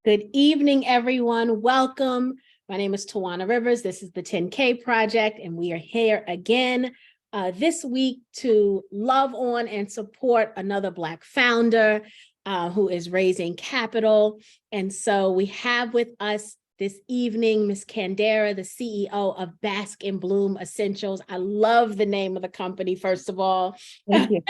Good evening, everyone. Welcome. My name is Tawana Rivers. This is the 10K Project, and we are here again this week to love on and support another Black founder who is raising capital. And so we have with us this evening, Ms. Candera, the CEO of Bask and Bloom Essentials. I love the name of the company, first of all. Thank you.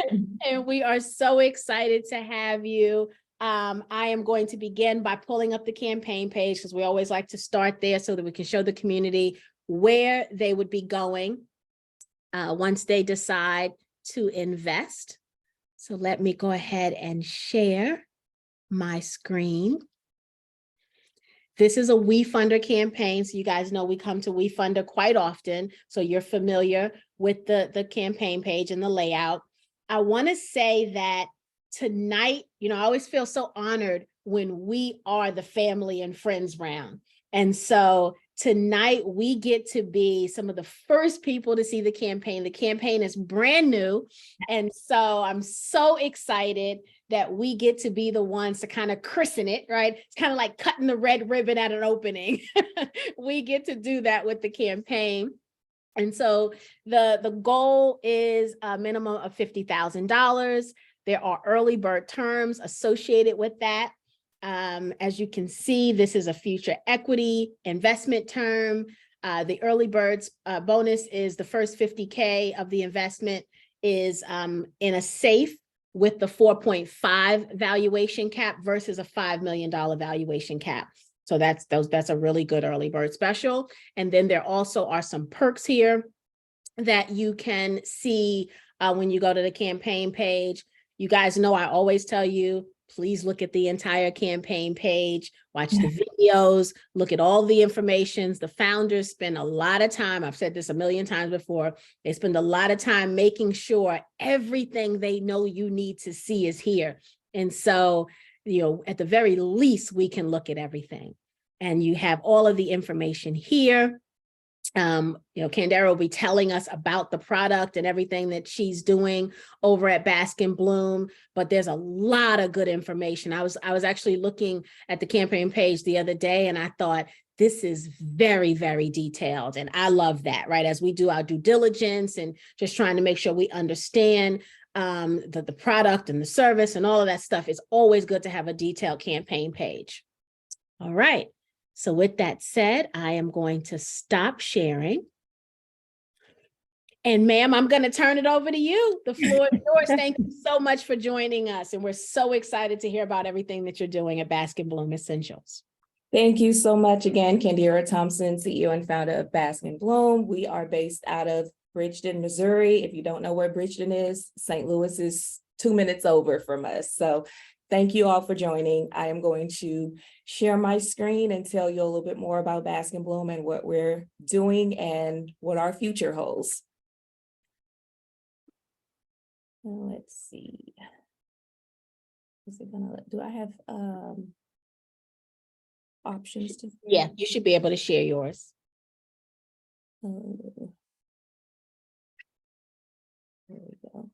And we are so excited to have you. I am going to begin by pulling up the campaign page because we always like to start there so that we can show the community where they would be going once they decide to invest. So let me go ahead and share my screen. This is a WeFunder campaign. So you guys know we come to WeFunder quite often. So you're familiar with the campaign page and the layout. I want to say that tonight, I always feel so honored when we are the family and friends round. And so tonight we get to be some of the first people to see the campaign. The campaign is brand new. And so I'm so excited that we get to be the ones to kind of christen it, right? It's kind of like cutting the red ribbon at an opening. We get to do that with the campaign. And so the goal is a minimum of $50,000. There are early bird terms associated with that. As you can see, this is a future equity investment term. The early birds bonus is the first 50K of the investment is in a safe with the 4.5 valuation cap versus a $5 million valuation cap. So that's a really good early bird special. And then there also are some perks here that you can see when you go to the campaign page. You guys know I always tell you, please look at the entire campaign page, watch the videos, look at all the information. The founders spend a lot of time, I've said this a million times before, they spend a lot of time making sure everything they know you need to see is here. And so, at the very least, we can look at everything. And you have all of the information here. Candera will be telling us about the product and everything that she's doing over at Bask and Bloom, but there's a lot of good information. I was actually looking at the campaign page the other day and I thought, this is very, very detailed. And I love that, right? As we do our due diligence and just trying to make sure we understand the product and the service and all of that stuff, it's always good to have a detailed campaign page. All right. So with that said, I am going to stop sharing. And ma'am, I'm going to turn it over to you. The floor is yours. Thank you so much for joining us. And we're so excited to hear about everything that you're doing at Bask and Bloom Essentials. Thank you so much again, Candera Thompson, CEO and founder of Bask and Bloom. We are based out of Bridgeton, Missouri. If you don't know where Bridgeton is, St. Louis is 2 minutes over from us. So thank you all for joining. I am going to share my screen and tell you a little bit more about Bask and Bloom and what we're doing and what our future holds. Let's see. Is it gonna, do I have options to? Yeah, you should be able to share yours. There we go.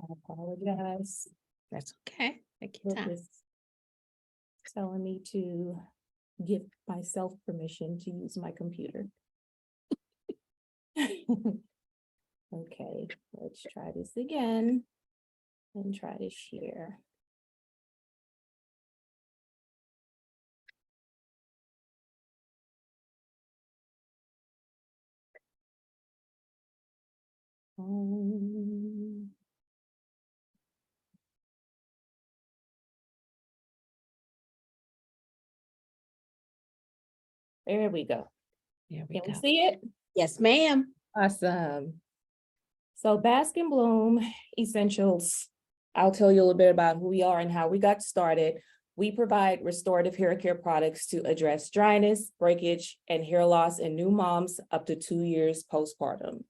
I apologize. That's okay. Take your time. It's telling me to give myself permission to use my computer. Okay, let's try this again and try to share. There we go. There we Can we go. see it? Yes, ma'am. Awesome. So Bask and Bloom Essentials, I'll tell you a little bit about who we are and how we got started. We provide restorative hair care products to address dryness, breakage, and hair loss in new moms up to 2 years postpartum.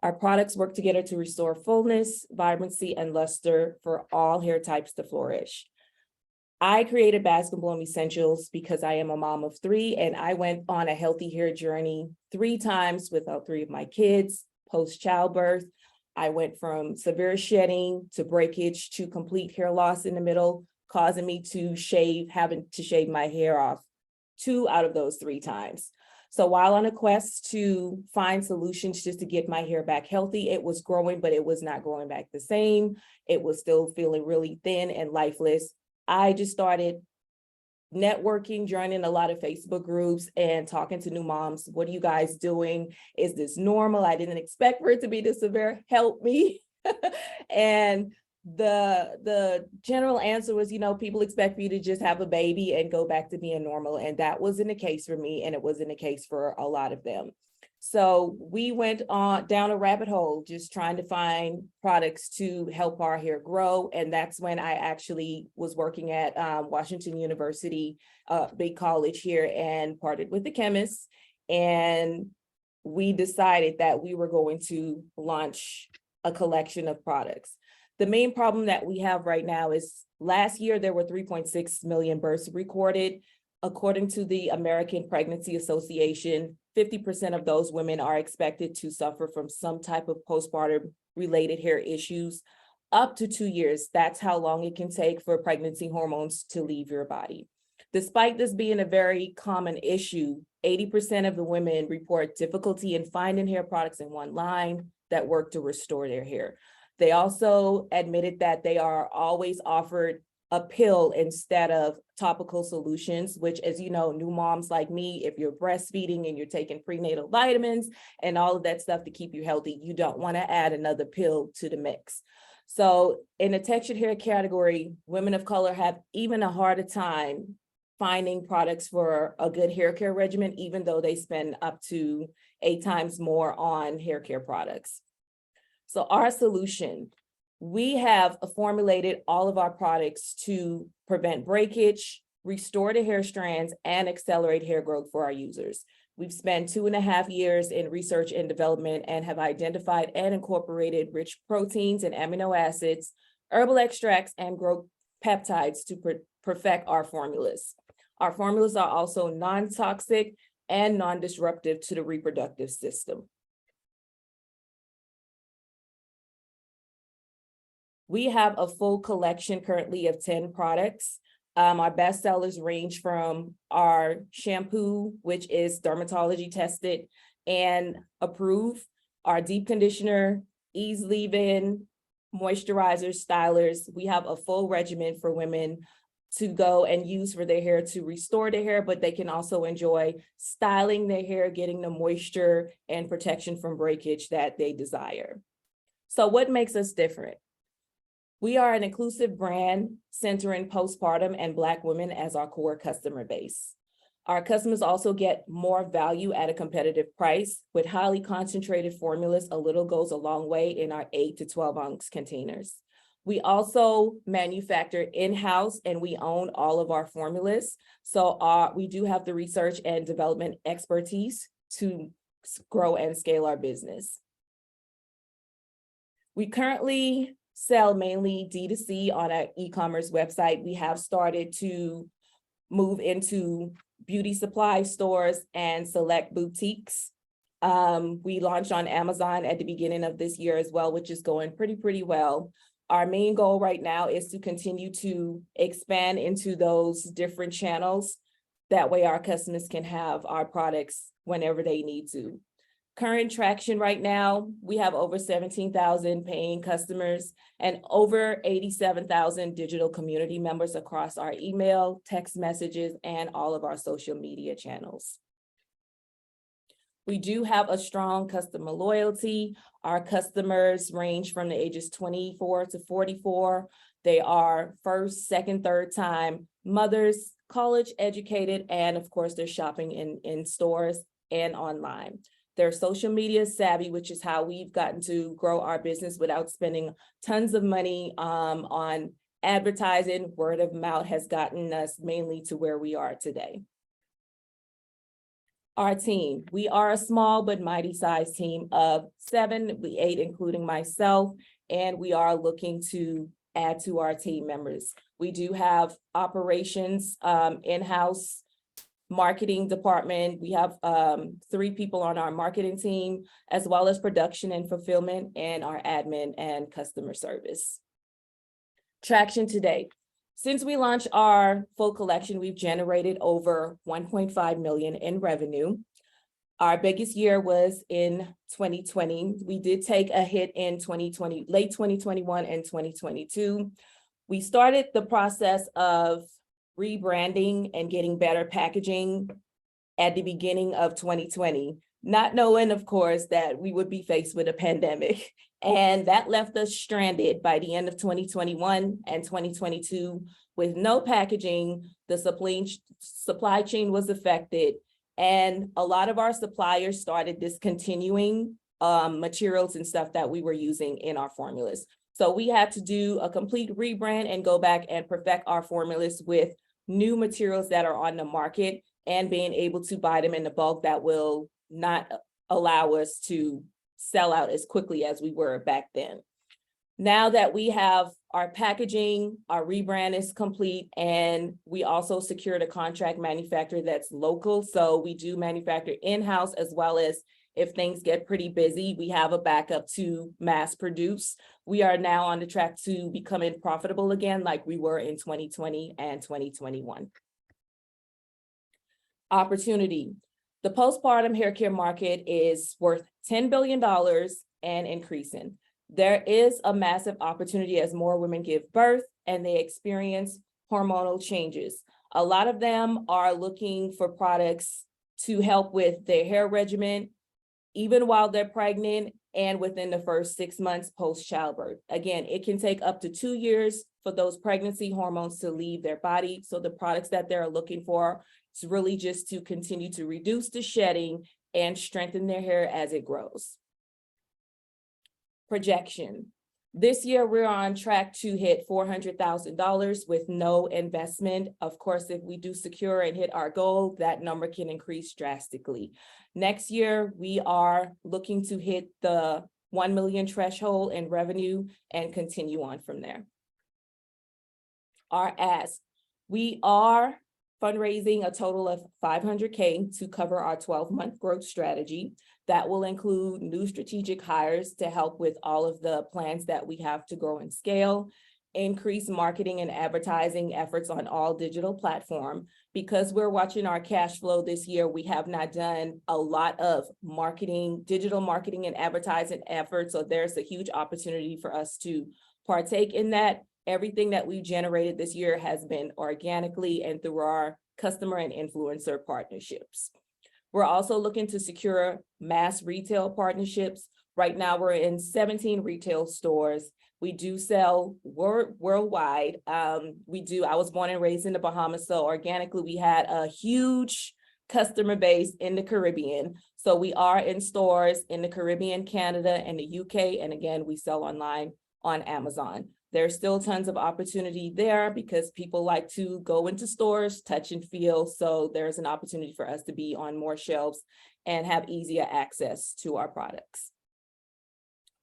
Our products work together to restore fullness, vibrancy, and luster for all hair types to flourish. I created Bask and Bloom Essentials because I am a mom of 3 and I went on a healthy hair journey 3 times with all 3 of my kids post-childbirth. I went from severe shedding to breakage to complete hair loss in the middle causing me to having to shave my hair off 2 out of those 3 times. So while on a quest to find solutions just to get my hair back healthy, it was growing, but it was not growing back the same. It was still feeling really thin and lifeless. I just started networking, joining a lot of Facebook groups and talking to new moms. What are you guys doing? Is this normal? I didn't expect for it to be this severe. Help me. And the general answer was, people expect for you to just have a baby and go back to being normal. And that wasn't the case for me. And it wasn't the case for a lot of them. So we went on down a rabbit hole, just trying to find products to help our hair grow. And that's when I actually was working at Washington University, big college here, and partnered with the chemists. And we decided that we were going to launch a collection of products. The main problem that we have right now is last year, there were 3.6 million births recorded. According to the American Pregnancy Association, 50% of those women are expected to suffer from some type of postpartum related hair issues up to 2 years. That's how long it can take for pregnancy hormones to leave your body. Despite this being a very common issue, 80% of the women report difficulty in finding hair products in one line that work to restore their hair. They also admitted that they are always offered a pill instead of topical solutions, which, as you know, new moms like me, if you're breastfeeding and you're taking prenatal vitamins and all of that stuff to keep you healthy, you don't want to add another pill to the mix. So in the textured hair category, women of color have even a harder time finding products for a good hair care regimen, even though they spend up to 8 times more on hair care products. So our solution, we have formulated all of our products to prevent breakage, restore the hair strands, and accelerate hair growth for our users. We've spent 2.5 years in research and development and have identified and incorporated rich proteins and amino acids, herbal extracts, and growth peptides to perfect our formulas. Our formulas are also non-toxic and non-disruptive to the reproductive system. We have a full collection currently of 10 products. Our best sellers range from our shampoo, which is dermatology tested and approved, our deep conditioner, ease leave-in, moisturizers, stylers. We have a full regimen for women to go and use for their hair to restore their hair, but they can also enjoy styling their hair, getting the moisture and protection from breakage that they desire. So what makes us different? We are an inclusive brand centering postpartum and Black women as our core customer base. Our customers also get more value at a competitive price. With highly concentrated formulas, a little goes a long way in our 8 to 12 ounce containers. We also manufacture in-house and we own all of our formulas. So we do have the research and development expertise to grow and scale our business. We currently sell mainly D2C on our e-commerce website. We have started to move into beauty supply stores and select boutiques. We launched on Amazon at the beginning of this year as well, which is going pretty well. Our main goal right now is to continue to expand into those different channels. That way our customers can have our products whenever they need to. Current traction right now, we have over 17,000 paying customers and over 87,000 digital community members across our email, text messages, and all of our social media channels. We do have a strong customer loyalty. Our customers range from the ages 24 to 44. They are first, second, third time mothers, college educated, and of course, they're shopping in stores and online. They're social media savvy, which is how we've gotten to grow our business without spending tons of money on advertising. Word of mouth has gotten us mainly to where we are today. Our team, we are a small but mighty sized team of 7, 8, including myself, and we are looking to add to our team members. We do have operations, in-house marketing department. We have 3 people on our marketing team, as well as production and fulfillment, and our admin and customer service. Traction today. Since we launched our full collection, we've generated over 1.5 million in revenue. Our biggest year was in 2020. We did take a hit in 2020, late 2021 and 2022. We started the process of rebranding and getting better packaging at the beginning of 2020, not knowing, of course, that we would be faced with a pandemic. And that left us stranded by the end of 2021 and 2022 with no packaging. The supply chain was affected, and a lot of our suppliers started discontinuing materials and stuff that we were using in our formulas. So we had to do a complete rebrand and go back and perfect our formulas with new materials that are on the market and being able to buy them in the bulk that will not allow us to sell out as quickly as we were back then. Now that we have our packaging, our rebrand is complete, and we also secured a contract manufacturer that's local. So we do manufacture in-house, as well as if things get pretty busy, we have a backup to mass produce. We are now on the track to becoming profitable again, like we were in 2020 and 2021. Opportunity. The postpartum hair care market is worth $10 billion and increasing. There is a massive opportunity as more women give birth and they experience hormonal changes. A lot of them are looking for products to help with their hair regimen, even while they're pregnant and within the first 6 months post-childbirth. Again, it can take up to 2 years for those pregnancy hormones to leave their body. So the products that they're looking for is really just to continue to reduce the shedding and strengthen their hair as it grows. Projection. This year, we're on track to hit $400,000 with no investment. Of course, if we do secure and hit our goal, that number can increase drastically. Next year, we are looking to hit the 1 million threshold in revenue and continue on from there. Our ask. We are fundraising a total of $500K to cover our 12-month growth strategy. That will include new strategic hires to help with all of the plans that we have to grow and scale, increase marketing and advertising efforts on all digital platforms. Because we're watching our cash flow this year, we have not done a lot of marketing, digital marketing and advertising efforts. So there's a huge opportunity for us to partake in that. Everything that we generated this year has been organically and through our customer and influencer partnerships. We're also looking to secure mass retail partnerships. Right now, we're in 17 retail stores. We do sell worldwide. I was born and raised in the Bahamas, so organically, we had a huge customer base in the Caribbean. So we are in stores in the Caribbean, Canada, and the UK. And again, we sell online on Amazon. There's still tons of opportunity there because people like to go into stores, touch and feel. So there's an opportunity for us to be on more shelves and have easier access to our products.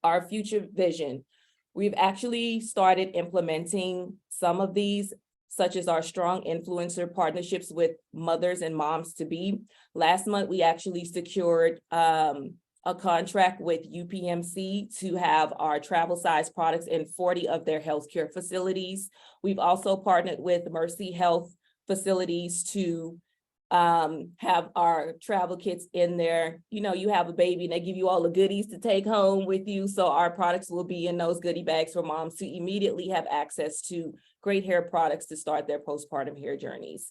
Our future vision. We've actually started implementing some of these, such as our strong influencer partnerships with mothers and moms to be. Last month, we actually secured a contract with UPMC to have our travel size products in 40 of their healthcare facilities. We've also partnered with Mercy Health facilities to have our travel kits in there. You know, you have a baby and they give you all the goodies to take home with you. So our products will be in those goodie bags for moms to immediately have access to great hair products to start their postpartum hair journeys.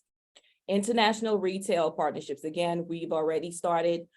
International retail partnerships. Again, we've already started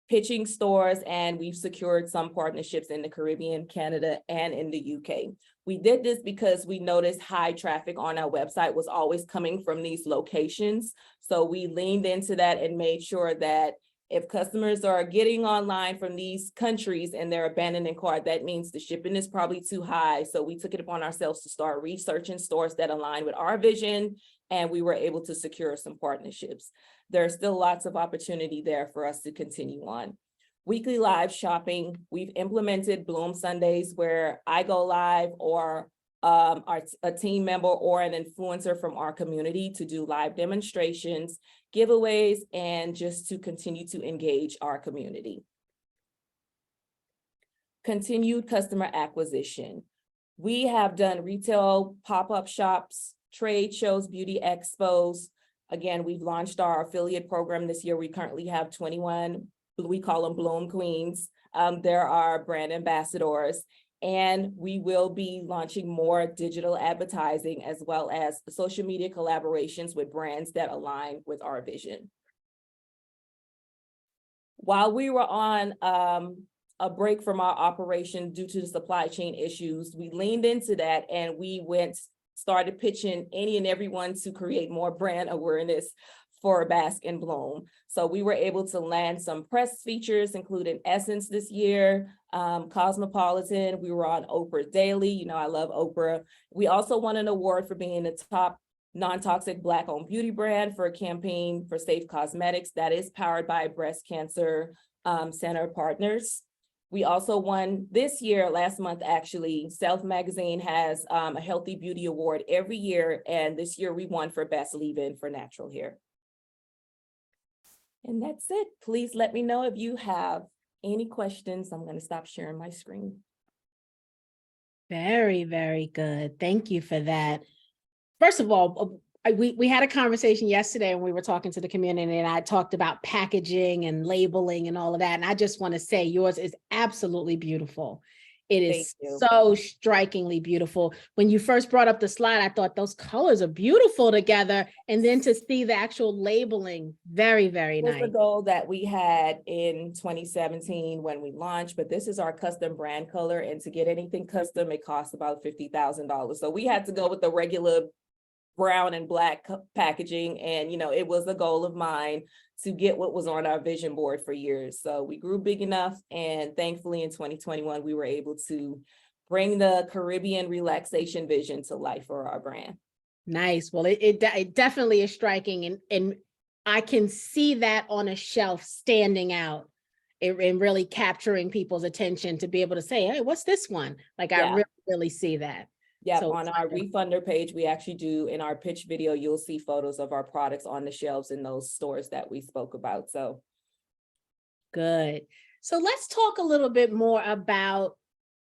pitching stores and we've secured some partnerships in the Caribbean, Canada, and in the UK. We did this because we noticed high traffic on our website was always coming from these locations. So we leaned into that and made sure that if customers are getting online from these countries and they're abandoning cart, that means the shipping is probably too high. So we took it upon ourselves to start researching stores that align with our vision, and we were able to secure some partnerships. There's still lots of opportunity there for us to continue on. Weekly live shopping. We've implemented Bloom Sundays where I go live or a team member or an influencer from our community to do live demonstrations, giveaways, and just to continue to engage our community. Continued customer acquisition. We have done retail pop-up shops, trade shows, beauty expos. Again, we've launched our affiliate program this year. We currently have 21, we call them Bloom Queens. There are brand ambassadors, and we will be launching more digital advertising as well as social media collaborations with brands that align with our vision. While we were on a break from our operation due to the supply chain issues, we leaned into that and we started pitching any and everyone to create more brand awareness for Bask and Bloom. So we were able to land some press features, including Essence this year, Cosmopolitan. We were on Oprah Daily. You know, I love Oprah. We also won an award for being the top non-toxic Black-owned beauty brand for a campaign for safe cosmetics that is powered by Breast Cancer Center Partners. We also won this year, last month actually, Self Magazine has a Healthy Beauty Award every year, and this year we won for Best Leave-In for natural hair. And that's it. Please let me know if you have any questions. I'm going to stop sharing my screen. Very, very good. Thank you for that. First of all, we had a conversation yesterday and we were talking to the community, and I talked about packaging and labeling and all of that. And I just want to say yours is absolutely beautiful. It is so strikingly beautiful. When you first brought up the slide, I thought those colors are beautiful together. And then to see the actual labeling, very, very nice. It was the goal that we had in 2017 when we launched, but this is our custom brand color. And to get anything custom, it costs about $50,000. So we had to go with the regular brown and black packaging. And, you know, it was a goal of mine to get what was on our vision board for years. So we grew big enough. And thankfully in 2021, we were able to bring the Caribbean relaxation vision to life for our brand. Nice. Well, it definitely is striking. And I can see that on a shelf standing out and really capturing people's attention to be able to say, hey, what's this one? Like, I really see that. Yeah, so on our refunder page, we actually do, in our pitch video, you'll see photos of our products on the shelves in those stores that we spoke about. So good. So let's talk a little bit more about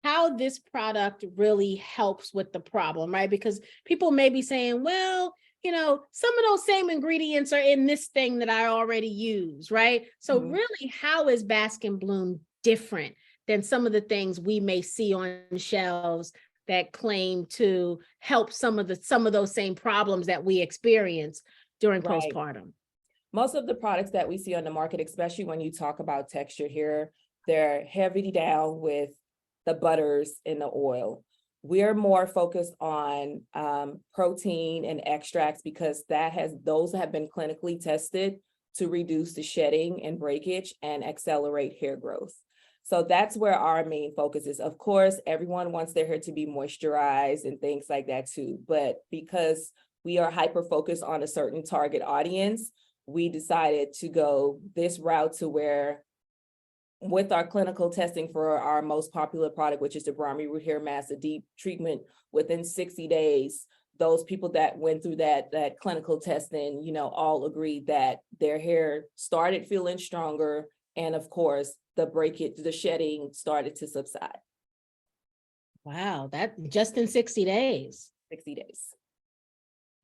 how this product really helps with the problem, right? Because people may be saying, well, you know, some of those same ingredients are in this thing that I already use, right? So really, how is Bask and Bloom different than some of the things we may see on shelves that claim to help some of those same problems that we experience during postpartum? Most of the products that we see on the market, especially when you talk about texture here, they're heavy down with the butters and the oil. We're more focused on protein and extracts because those have been clinically tested to reduce the shedding and breakage and accelerate hair growth. So that's where our main focus is. Of course, everyone wants their hair to be moisturized and things like that too. But because we are hyper-focused on a certain target audience, we decided to go this route to where, with our clinical testing for our most popular product, which is the Brahmi Root Hair Mask, a deep treatment within 60 days, those people that went through that clinical testing, you know, all agreed that their hair started feeling stronger. And of course, the shedding started to subside. Wow, that just in 60 days. 60 days.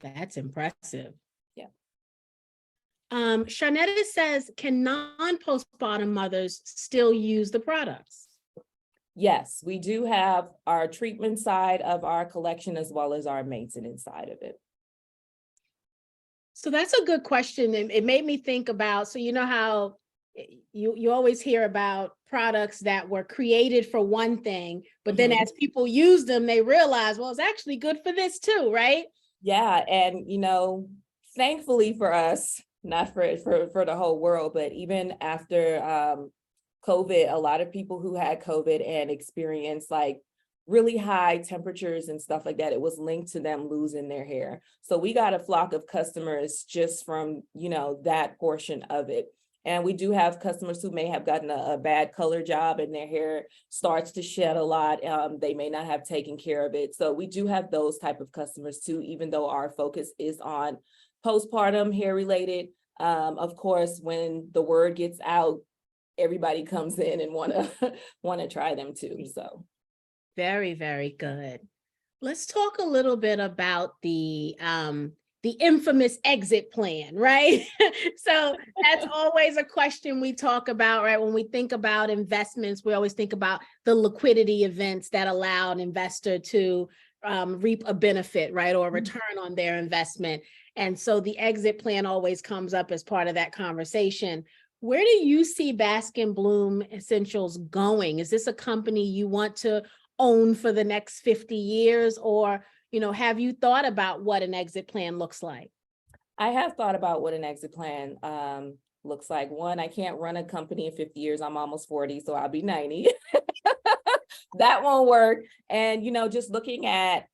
That's impressive. Yeah. Sharnetta says, can non-postpartum mothers still use the products? Yes, we do have our treatment side of our collection as well as our maintenance side of it. So that's a good question. It made me think about, so you know how you always hear about products that were created for one thing, but then as people use them, they realize, well, it's actually good for this too, right? Yeah, and you know, thankfully for us, not for the whole world, but even after COVID, a lot of people who had COVID and experienced like really high temperatures and stuff like that, it was linked to them losing their hair. So we got a flock of customers just from, you know, that portion of it. And we do have customers who may have gotten a bad color job and their hair starts to shed a lot. They may not have taken care of it. So we do have those type of customers too, even though our focus is on postpartum hair related. Of course, when the word gets out, everybody comes in and wanna try them too. So very, very good. Let's talk a little bit about the infamous exit plan, right? So that's always a question we talk about, right? When we think about investments, we always think about the liquidity events that allow an investor to reap a benefit, right? Or a return on their investment. And so the exit plan always comes up as part of that conversation. Where do you see Bask and Bloom Essentials going? Is this a company you want to own for the next 50 years? Or, have you thought about what an exit plan looks like? I have thought about what an exit plan looks like. One, I can't run a company in 50 years. I'm almost 40, so I'll be 90. That won't work. And, just looking at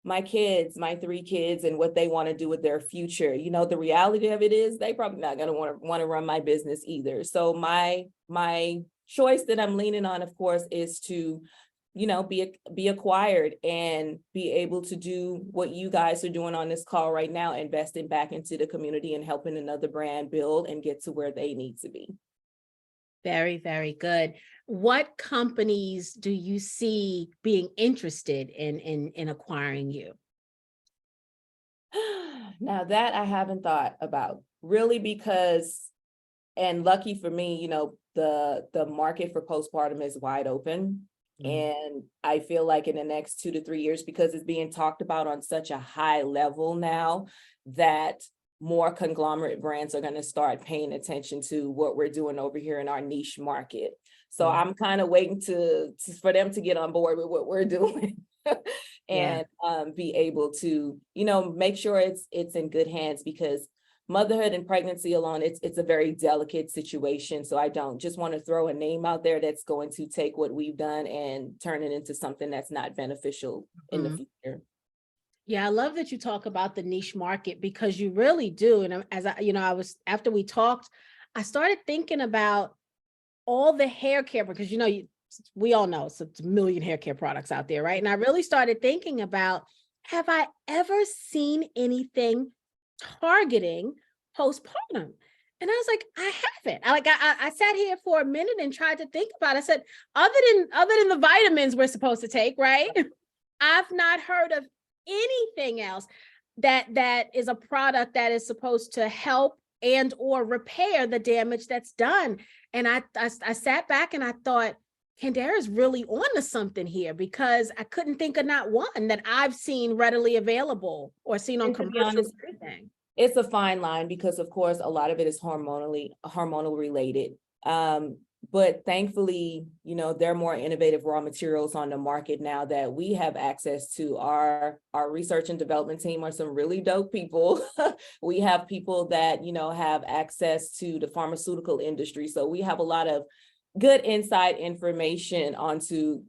my kids, my 3 kids, and what they want to do with their future, the reality of it is they probably not going to want to run my business either. So my choice that I'm leaning on, of course, is to be acquired and be able to do what you guys are doing on this call right now, investing back into the community and helping another brand build and get to where they need to be. Very, very good. What companies do you see being interested in acquiring you? Now that I haven't thought about really, because, and lucky for me, the market for postpartum is wide open. And I feel like in the next 2 to 3 years, because it's being talked about on such a high level now, that more conglomerate brands are going to start paying attention to what we're doing over here in our niche market. So I'm kind of waiting for them to get on board with what we're doing. And be able to, make sure it's in good hands, because motherhood and pregnancy alone, it's a very delicate situation. So I don't just want to throw a name out there that's going to take what we've done and turn it into something that's not beneficial in the future. Yeah, I love that you talk about the niche market, because you really do. And as after we talked, I started thinking about all the hair care, because, we all know it's a million hair care products out there, right? And I really started thinking about, have I ever seen anything targeting postpartum? And I was like, I haven't. I sat here for a minute and tried to think about it. I said, other than the vitamins we're supposed to take, right? I've not heard of anything else that is a product that is supposed to help and or repair the damage that's done. And I sat back and I thought, Candera's really on to something here, because I couldn't think of not one that I've seen readily available or seen on commercials or anything. It's a fine line, because of course a lot of it is hormonal related. But thankfully, there are more innovative raw materials on the market now that we have access to. Our research and development team are some really dope people. We have people that, have access to the pharmaceutical industry. So we have a lot of good inside information onto,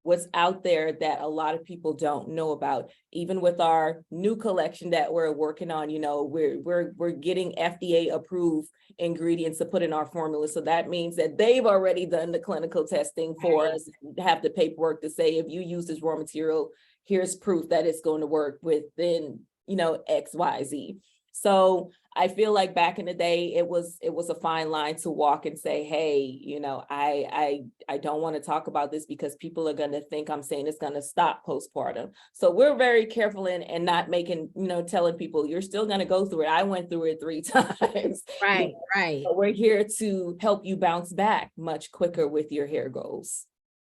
what's out there that a lot of people don't know about. Even with our new collection that we're working on, we're getting FDA approved ingredients to put in our formula. So that means that they've already done the clinical testing for us, have the paperwork to say, if you use this raw material, here's proof that it's going to work within, X, Y, Z. So I feel like back in the day, it was a fine line to walk and say, hey, I don't want to talk about this because people are going to think I'm saying it's going to stop postpartum. So we're very careful and not making, telling people you're still going to go through it. I went through it 3 times. Right, right. So we're here to help you bounce back much quicker with your hair goals.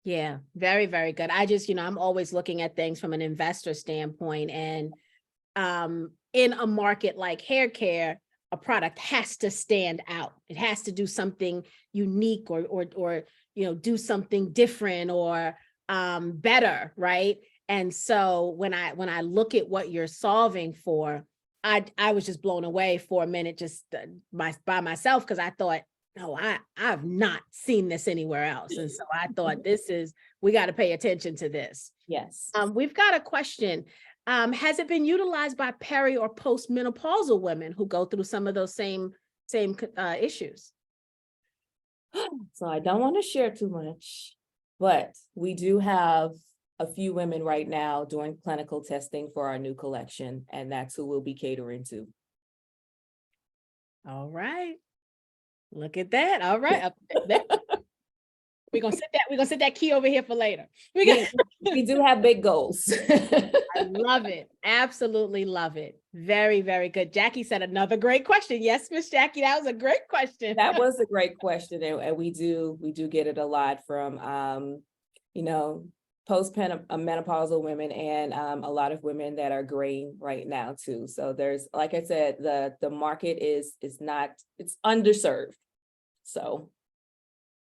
Yeah, very, very good. I just, I'm always looking at things from an investor standpoint, and in a market like hair care, a product has to stand out. It has to do something unique or do something different or better, right? And so when I look at what you're solving for, I was just blown away for a minute, just by myself, because I thought, no, I've not seen this anywhere else. And so I thought, we got to pay attention to this. Yes. We've got a question. Has it been utilized by peri or postmenopausal women who go through some of those same issues? So I don't want to share too much, but we do have a few women right now doing clinical testing for our new collection, and that's who we'll be catering to. All right. Look at that. All right. We're gonna set that key over here for later. We do have big goals. I love it. Absolutely love it. Very, very good. Jackie said another great question. Yes, Miss Jackie, that was a great question. That was a great question. And we do get it a lot from, post-menopausal women and a lot of women that are graying right now too. So there's, like I said, the market is not, it's underserved. So.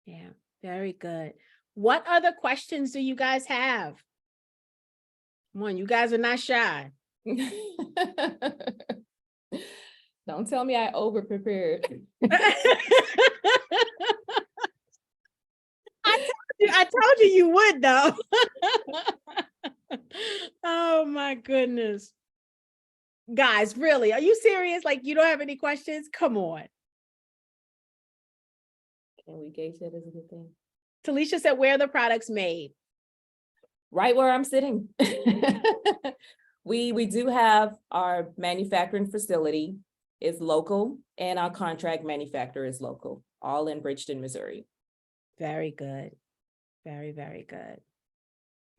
Yeah, very good. What other questions do you guys have? Come on, you guys are not shy. Don't tell me I over prepared. I told you would though. Oh my goodness. Guys, really, are you serious? Like you don't have any questions? Come on. Can we gauge that as a good thing? Talisha said, where are the products made? Right where I'm sitting. We do have our manufacturing facility is local and our contract manufacturer is local, all in Bridgeton, Missouri. Very good. Very, very good.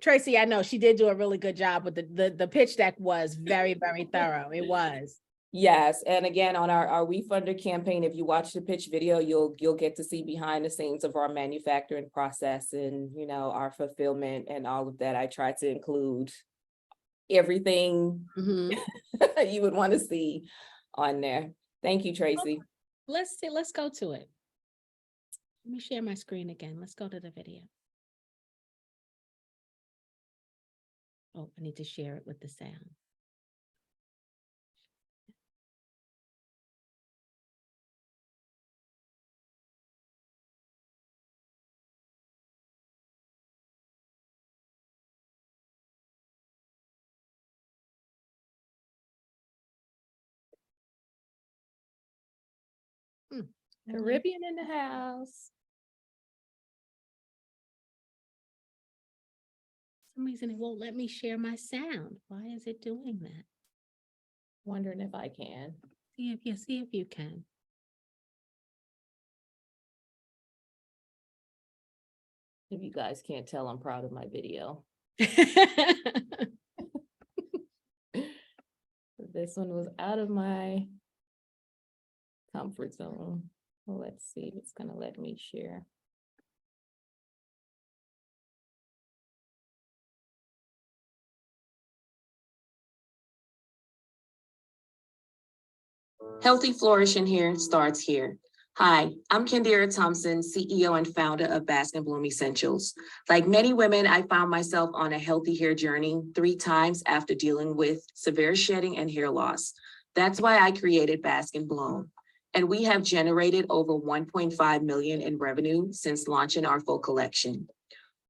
Tracy, I know she did do a really good job with the pitch deck was very, very thorough. It was. Yes, and again, on our We Funder campaign, if you watch the pitch video, you'll get to see behind the scenes of our manufacturing process and, our fulfillment and all of that. I try to include everything you would want to see on there. Thank you, Tracy. Let's go to it. Let me share my screen again. Let's go to the video. Oh, I need to share it with the sound. Caribbean in the house. For some reason, it won't let me share my sound. Why is it doing that? Wondering if I can. See if you can. If you guys can't tell, I'm proud of my video. This one was out of my comfort zone. Well, let's see if it's gonna let me share. Healthy flourishing here starts here. Hi, I'm Kendira Thompson, CEO and founder of Bask and Bloom Essentials. Like many women, I found myself on a healthy hair journey 3 times after dealing with severe shedding and hair loss. That's why I created Bask and Bloom. And we have generated over 1.5 million in revenue since launching our full collection.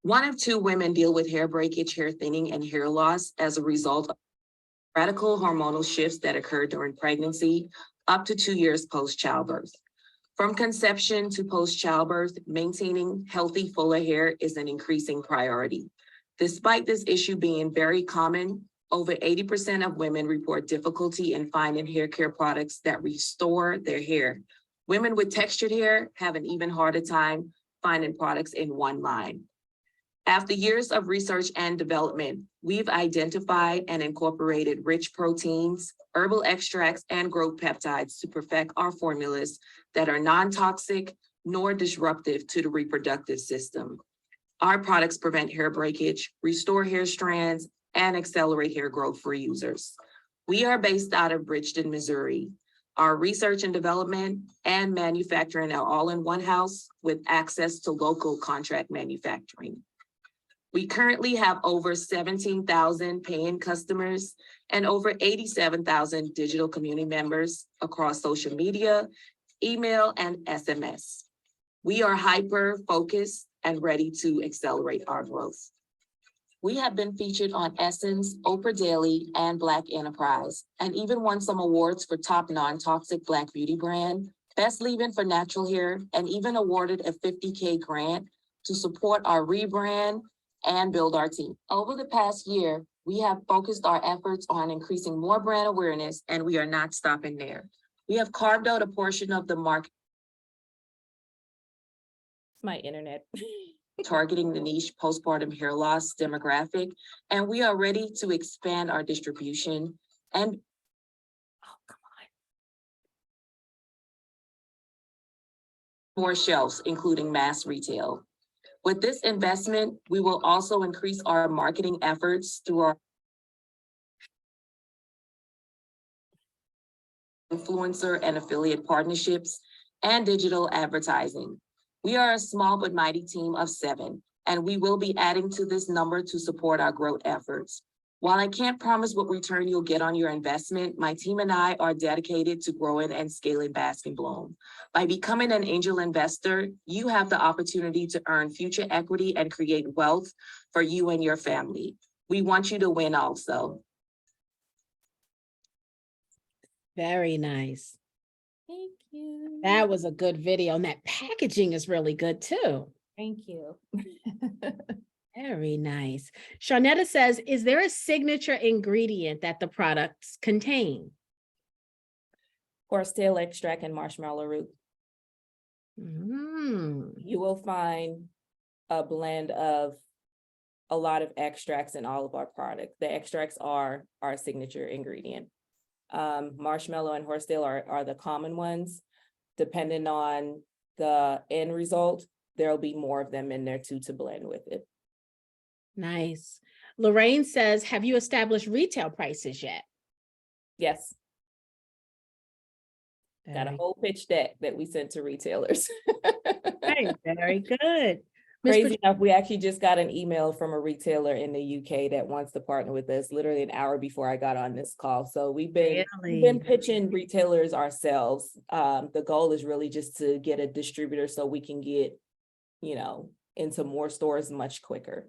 1 of 2 women deal with hair breakage, hair thinning, and hair loss as a result of radical hormonal shifts that occur during pregnancy up to 2 years post-childbirth. From conception to post-childbirth, maintaining healthy, fuller hair is an increasing priority. Despite this issue being very common, over 80% of women report difficulty in finding hair care products that restore their hair. Women with textured hair have an even harder time finding products in one line. After years of research and development, we've identified and incorporated rich proteins, herbal extracts, and growth peptides to perfect our formulas that are non-toxic nor disruptive to the reproductive system. Our products prevent hair breakage, restore hair strands, and accelerate hair growth for users. We are based out of Bridgeton, Missouri. Our research and development and manufacturing are all in one house with access to local contract manufacturing. We currently have over 17,000 paying customers and over 87,000 digital community members across social media, email, and SMS. We are hyper-focused and ready to accelerate our growth. We have been featured on Essence, Oprah Daily, and Black Enterprise, and even won some awards for top non-toxic Black beauty brand, best leave-in for natural hair, and even awarded a $50K grant to support our rebrand and build our team. Over the past year, we have focused our efforts on increasing more brand awareness, and we are not stopping there. We have carved out a portion of the market. My internet. targeting the niche postpartum hair loss demographic, and we are ready to expand our distribution and more shelves, including mass retail. With this investment, we will also increase our marketing efforts through our influencer and affiliate partnerships and digital advertising. We are a small but mighty team of 7, and we will be adding to this number to support our growth efforts. While I can't promise what return you'll get on your investment, my team and I are dedicated to growing and scaling Bask and Bloom. By becoming an angel investor, you have the opportunity to earn future equity and create wealth for you and your family. We want you to win also. Very nice. Thank you. That was a good video, and that packaging is really good too. Thank you. Very nice. Shawnetta says, is there a signature ingredient that the products contain? Horsetail extract and marshmallow root. Mm. You will find a blend of a lot of extracts in all of our products. The extracts are our signature ingredient. Marshmallow and horsetail are the common ones. Depending on the end result, there'll be more of them in there too to blend with it. Nice. Lorraine says, have you established retail prices yet? Yes, got a whole pitch deck that we sent to retailers. Very, very good. Ms. Crazy enough, we actually just got an email from a retailer in the UK that wants to partner with us literally an hour before I got on this call. So we've been pitching retailers ourselves. The goal is really just to get a distributor so we can get, into more stores much quicker.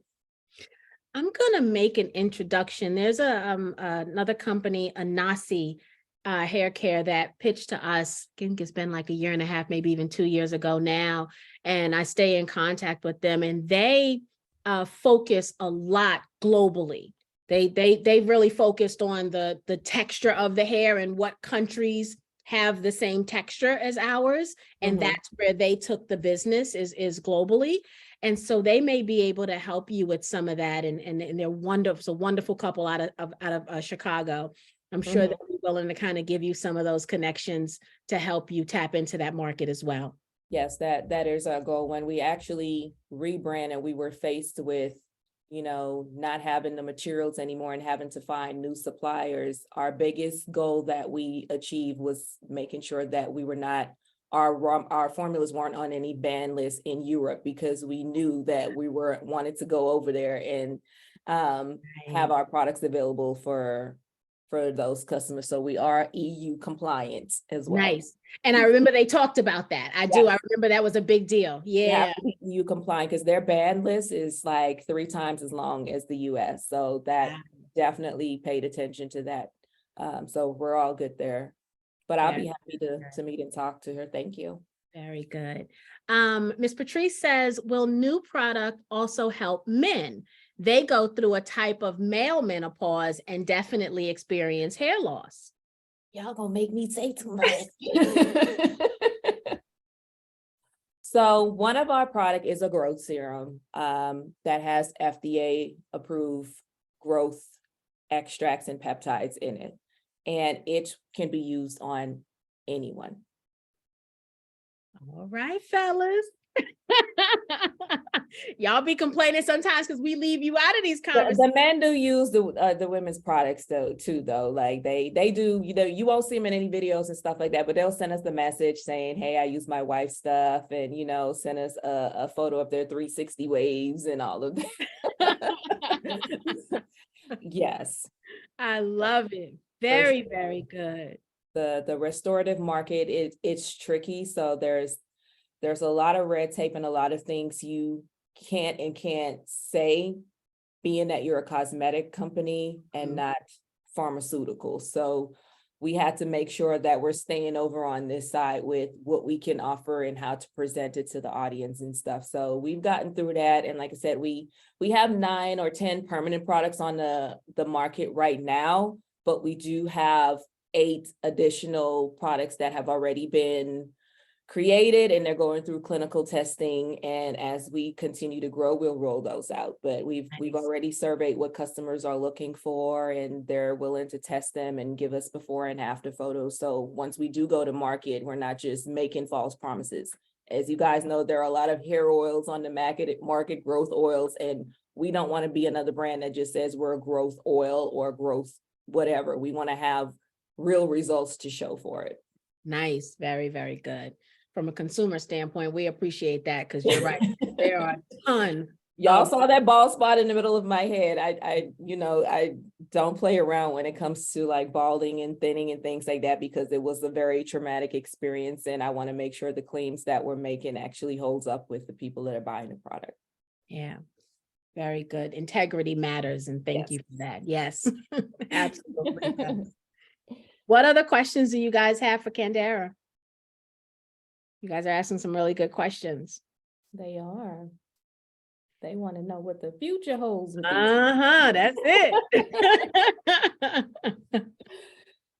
I'm gonna make an introduction. There's another company, Anasi hair care, that pitched to us. I think it's been like a year and a half, maybe even 2 years ago now. And I stay in contact with them, and they focus a lot globally. They really focused on the texture of the hair and what countries have the same texture as ours. And that's where they took the business is globally. And so they may be able to help you with some of that. And they're wonderful. It's a wonderful couple out of Chicago. I'm sure they'll be willing to kind of give you some of those connections to help you tap into that market as well. Yes, that is our goal. When we actually rebrand and we were faced with, not having the materials anymore and having to find new suppliers, our biggest goal that we achieved was making sure that we were not, our formulas weren't on any ban list in Europe, because we knew that we wanted to go over there and have our products available for those customers. So we are EU compliant as well. Nice. And I remember they talked about that. I remember that was a big deal. Yeah. EU compliant, because their ban list is like 3 times as long as the US. So that definitely paid attention to that. So we're all good there. But I'll be happy to meet and talk to her. Thank you. Very good. Ms. Patrice says, will new product also help men? They go through a type of male menopause and definitely experience hair loss. Y'all gonna make me say too much. So one of our product is a growth serum that has FDA approved growth extracts and peptides in it. And it can be used on anyone. All right, fellas. Y'all be complaining sometimes because we leave you out of these conversations. The men do use the women's products too. Like they do, you won't see them in any videos and stuff like that, but they'll send us the message saying, hey, I use my wife's stuff, and send us a photo of their 360 waves and all of that. Yes. I love it. Very, very good. The restorative market, it's tricky. So there's a lot of red tape and a lot of things you can't say, being that you're a cosmetic company and not pharmaceutical. So we had to make sure that we're staying over on this side with what we can offer and how to present it to the audience and stuff. So we've gotten through that. And like I said, we have 9 or 10 permanent products on the market right now, but we do have 8 additional products that have already been created and they're going through clinical testing. And as we continue to grow, we'll roll those out. But we've already surveyed what customers are looking for, and they're willing to test them and give us before and after photos. So once we do go to market, we're not just making false promises. As you guys know, there are a lot of hair oils on the market, growth oils, and we don't want to be another brand that just says we're a growth oil or growth whatever. We want to have real results to show for it. Nice. Very, very good. From a consumer standpoint, we appreciate that, because you're right. There are a ton. Y'all saw that bald spot in the middle of my head. I don't play around when it comes to like balding and thinning and things like that, because it was a very traumatic experience. And I want to make sure the claims that we're making actually holds up with the people that are buying the product. Yeah. Very good. Integrity matters. And thank you for that. Yes, absolutely. What other questions do you guys have for Candera? You guys are asking some really good questions. They are. They want to know what the future holds with these. That's it.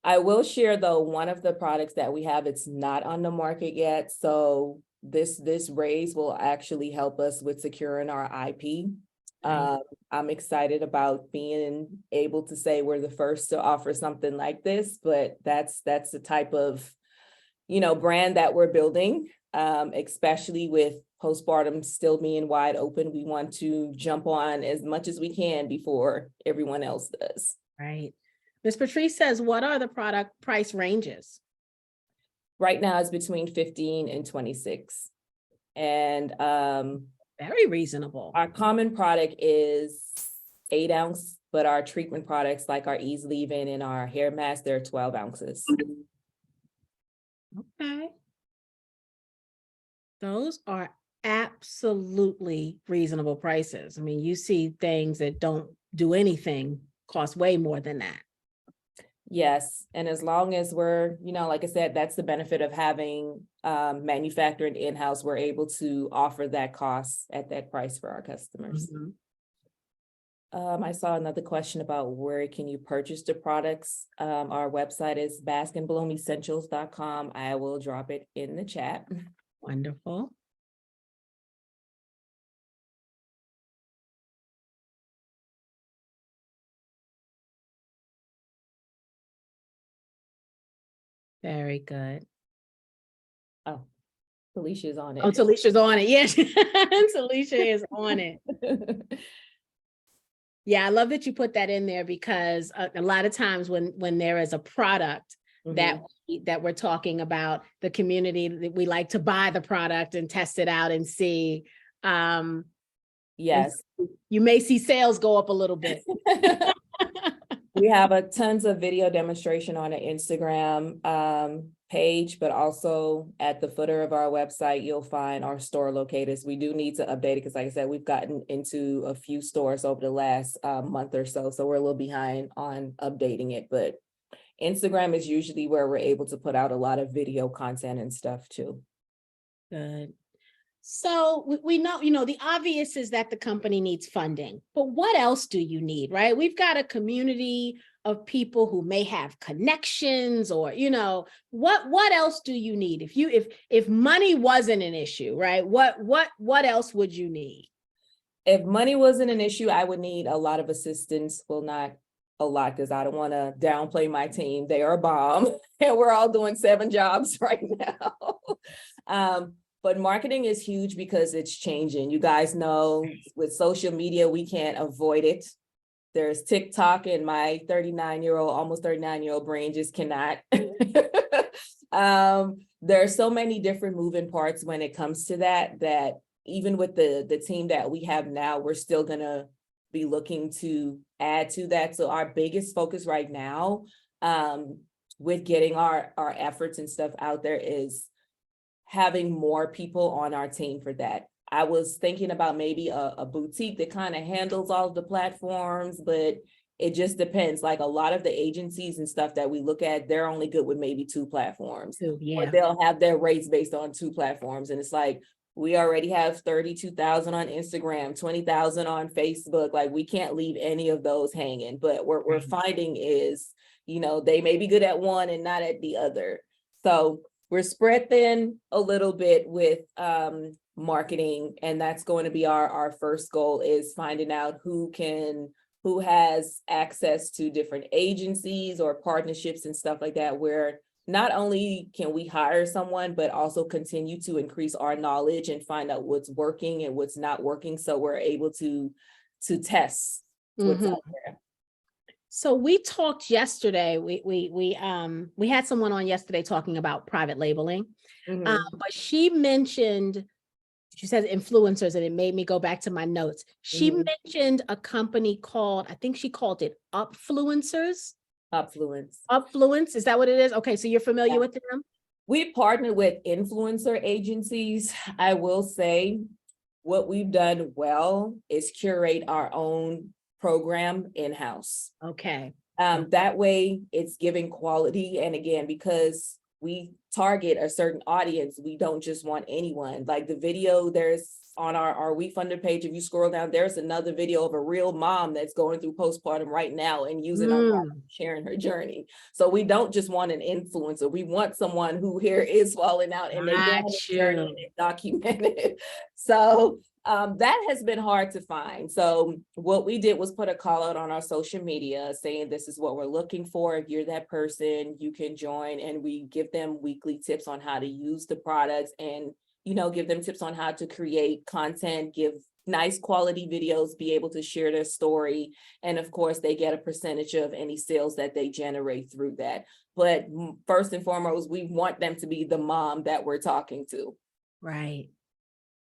I will share though, one of the products that we have, it's not on the market yet. So this raise will actually help us with securing our IP. I'm excited about being able to say we're the first to offer something like this, but that's the type of, brand that we're building, especially with postpartum still being wide open. We want to jump on as much as we can before everyone else does. Right. Ms. Patrice says, what are the product price ranges? Right now it's between 15 and 26. And very reasonable. Our common product is 8 ounce, but our treatment products like our ease leave-in and our hair mask, they're 12 ounces. Okay. Those are absolutely reasonable prices. I mean, you see things that don't do anything cost way more than that. Yes. And as long as we're, like I said, that's the benefit of having manufacturing in-house. We're able to offer that cost at that price for our customers. Mm-hmm. I saw another question about where can you purchase the products. Our website is baskandbloomessentials.com. I will drop it in the chat. Wonderful. Very good. Oh, Talicia's on it. Oh, Talicia's on it. Yes, Talicia is on it. Yeah, I love that you put that in there, because a lot of times when there is a product that we're talking about, the community, that we like to buy the product and test it out and see. Yes. You may see sales go up a little bit. We have tons of video demonstration on our Instagram page, but also at the footer of our website, you'll find our store locators. We do need to update it because, like I said, we've gotten into a few stores over the last month or so. So we're a little behind on updating it, but Instagram is usually where we're able to put out a lot of video content and stuff too. Good. So we know, the obvious is that the company needs funding, but what else do you need, right? We've got a community of people who may have connections, or, what else do you need? If money wasn't an issue, right? What else would you need? If money wasn't an issue, I would need a lot of assistance. Well, not a lot, because I don't want to downplay my team. They are a bomb and we're all doing 7 jobs right now. But marketing is huge because it's changing. You guys know with social media, we can't avoid it. There's TikTok, and my almost 39-year-old brain just cannot. There are so many different moving parts when it comes to that even with the team that we have now, we're still gonna be looking to add to that. So our biggest focus right now with getting our efforts and stuff out there is having more people on our team for that. I was thinking about maybe a boutique that kind of handles all of the platforms, but it just depends. Like a lot of the agencies and stuff that we look at, they're only good with maybe 2 platforms. Yeah. Or they'll have their rates based on 2 platforms. And it's like, we already have 32,000 on Instagram, 20,000 on Facebook. Like we can't leave any of those hanging, but what we're finding is, they may be good at one and not at the other. So we're spread thin a little bit with marketing, and that's going to be our first goal, is finding out who has access to different agencies or partnerships and stuff like that, where not only can we hire someone, but also continue to increase our knowledge and find out what's working and what's not working, so we're able to test what's out there. So we talked yesterday, we had someone on yesterday talking about private labeling, but she mentioned, she says influencers, and it made me go back to my notes. She mentioned a company called, I think she called it Upfluencers. Upfluence, is that what it is? Okay, so you're familiar with them? We partner with influencer agencies. I will say what we've done well is curate our own program in-house. Okay. That way it's giving quality. And again, because we target a certain audience, we don't just want anyone. Like the video, there's on our We Funded page, if you scroll down, there's another video of a real mom that's going through postpartum right now and using our product, sharing her journey. So we don't just want an influencer. We want someone who hair is falling out and they go on the journey and they document it. So that has been hard to find. So what we did was put a call out on our social media saying, this is what we're looking for. If you're that person, you can join, and we give them weekly tips on how to use the products, and give them tips on how to create content, give nice quality videos, be able to share their story. And of course, they get a percentage of any sales that they generate through that. But first and foremost, we want them to be the mom that we're talking to. Right.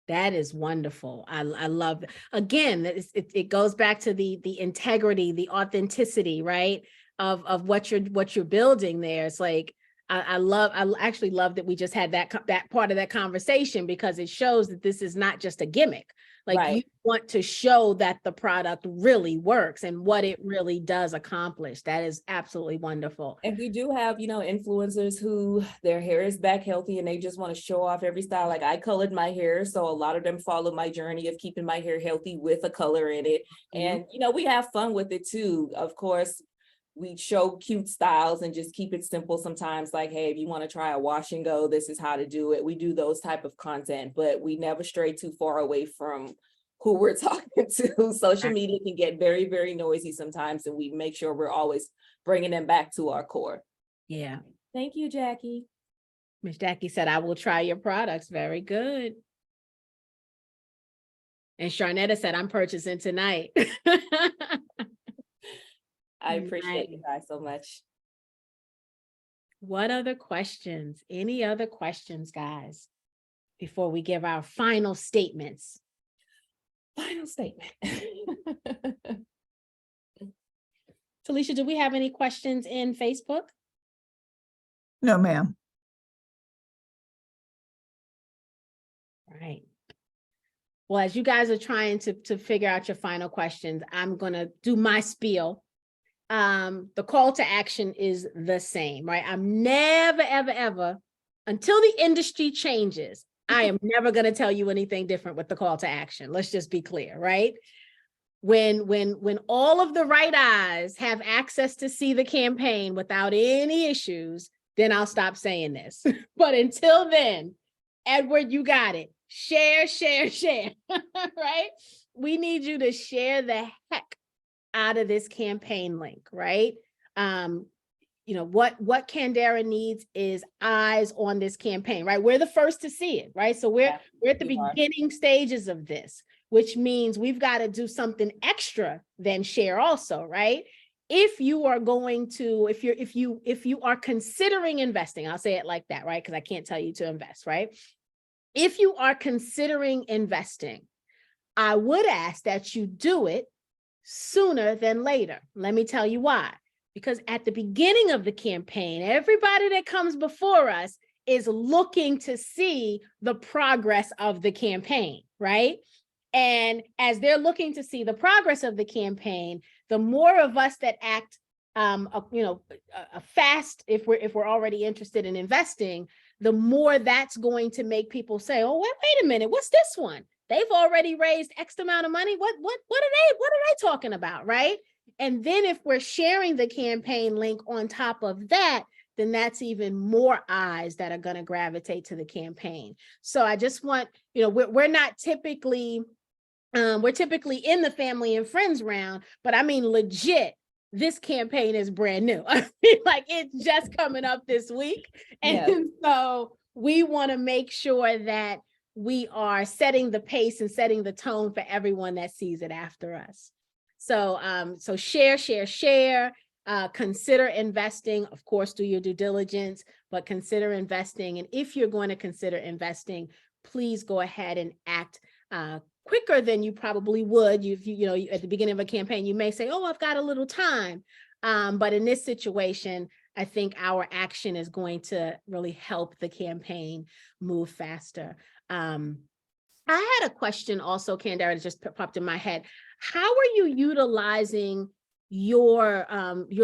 That is wonderful. I love, again, it goes back to the integrity, the authenticity, right? Of what you're building there. It's like, I actually love that we just had that part of that conversation, because it shows that this is not just a gimmick. Like you want to show that the product really works and what it really does accomplish. That is absolutely wonderful. And we do have, influencers who their hair is back healthy and they just want to show off every style. Like I colored my hair, so a lot of them follow my journey of keeping my hair healthy with a color in it. And, we have fun with it too. Of course, we show cute styles and just keep it simple sometimes, like, hey, if you want to try a wash and go, this is how to do it. We do those type of content, but we never stray too far away from who we're talking to. Social media can get very, very noisy sometimes, and we make sure we're always bringing them back to our core. Yeah. Thank you, Jackie. Miss Jackie said, I will try your products. Very good. And Sharnetta said, I'm purchasing tonight. I appreciate you guys so much. What other questions? Any other questions, guys, before we give our final statements? Final statement. Talisha, do we have any questions in Facebook? No, ma'am. Right. Well, as you guys are trying to figure out your final questions, I'm going to do my spiel. The call to action is the same, right? I'm never, ever, ever, until the industry changes, I am never going to tell you anything different with the call to action. Let's just be clear, right? When all of the right eyes have access to see the campaign without any issues, then I'll stop saying this. But until then, Edward, you got it. Share, right? We need you to share the heck out of this campaign link, right? What Candera needs is eyes on this campaign, right? We're the first to see it, right? So we're at the beginning stages of this, which means we've got to do something extra than share also, right? If you are going to, if you are considering investing, I'll say it like that, right? Because I can't tell you to invest, right? If you are considering investing, I would ask that you do it sooner than later. Let me tell you why. Because at the beginning of the campaign, everybody that comes before us is looking to see the progress of the campaign, right? And as they're looking to see the progress of the campaign, the more of us that act fast, if we're already interested in investing, the more that's going to make people say, oh, wait a minute, what's this one? They've already raised X amount of money. What are they talking about, right? And then if we're sharing the campaign link on top of that, then that's even more eyes that are going to gravitate to the campaign. So I just want, we're not typically, we're typically in the family and friends round, but I mean, legit, this campaign is brand new. I mean, like it's just coming up this week. And so we want to make sure that we are setting the pace and setting the tone for everyone that sees it after us. So, so share, consider investing, of course, do your due diligence, but consider investing. And if you're going to consider investing, please go ahead and act quicker than you probably would. At the beginning of a campaign, you may say, oh, I've got a little time. But in this situation, I think our action is going to really help the campaign move faster. I had a question also, Candara, that just popped in my head. How are you utilizing your